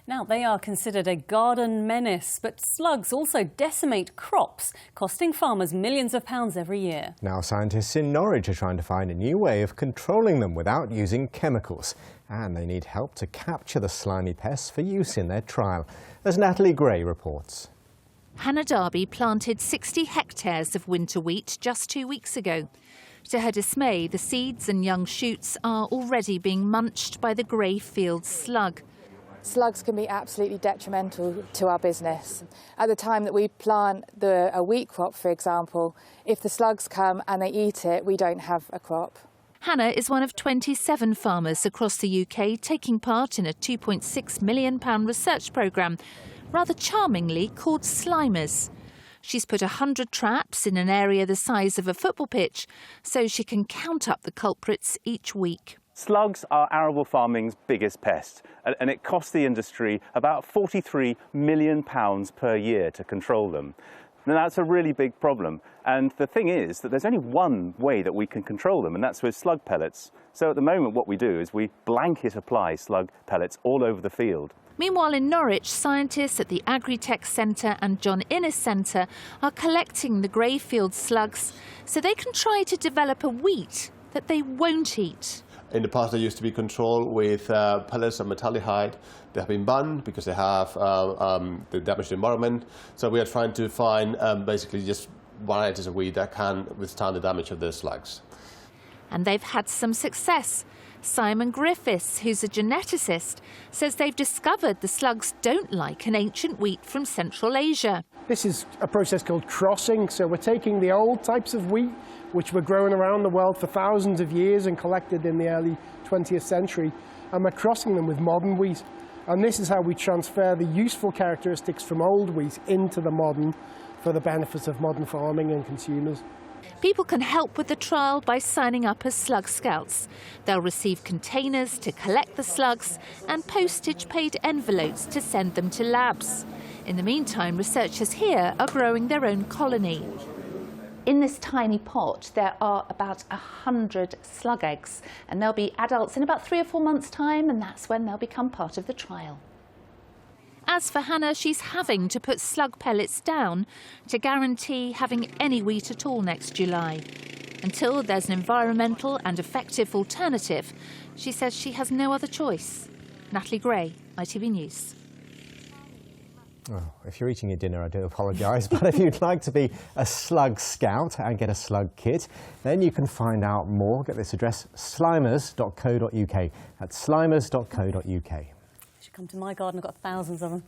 Now, they are considered a garden menace, but slugs also decimate crops, costing farmers millions of pounds every year. Now, scientists in Norwich are trying to find a new way of controlling them without using chemicals. And they need help to capture the slimy pests for use in their trial, as Natalie Gray reports. Hannah Darby planted 60 hectares of winter wheat just 2 weeks ago. To her dismay, the seeds and young shoots are already being munched by the grey field slug. Slugs can be absolutely detrimental to our business. At the time that we plant a wheat crop, for example, if the slugs come and they eat it, we don't have a crop. Hannah is one of 27 farmers across the UK taking part in a £2.6 million research programme, rather charmingly called Slimers. She's put 100 traps in an area the size of a football pitch so she can count up the culprits each week. Slugs are arable farming's biggest pest, and it costs the industry about £43 million per year to control them. Now, that's a really big problem, and the thing is that there's only one way that we can control them, and that's with slug pellets. So at the moment what we do is we blanket apply slug pellets all over the field. Meanwhile, in Norwich, scientists at the Agritech Centre and John Innes Centre are collecting the grey field slugs so they can try to develop a wheat that they won't eat. In the past, they used to be controlled with pellets of metaldehyde. They have been banned because they have they damage the environment. So we are trying to find basically just varieties of wheat that can withstand the damage of the slugs. And they've had some success. Simon Griffiths, who's a geneticist, says they've discovered the slugs don't like an ancient wheat from Central Asia. This is a process called crossing, so we're taking the old types of wheat, which were grown around the world for thousands of years and collected in the early 20th century, and we're crossing them with modern wheat. And this is how we transfer the useful characteristics from old wheat into the modern for the benefits of modern farming and consumers. People can help with the trial by signing up as slug scouts. They'll receive containers to collect the slugs and postage-paid envelopes to send them to labs. In the meantime, researchers here are growing their own colony. In this tiny pot, there are about 100 slug eggs, and they'll be adults in about 3 or 4 months' time, and that's when they'll become part of the trial. As for Hannah, she's having to put slug pellets down to guarantee having any wheat at all next July. Until there's an environmental and effective alternative, she says she has no other choice. Natalie Gray, ITV News. Oh, if you're eating your dinner, I do apologise, but if you'd like to be a slug scout and get a slug kit, then you can find out more. Get this address, slimers.co.uk. That's slimers.co.uk. You should come to my garden, I've got thousands of them.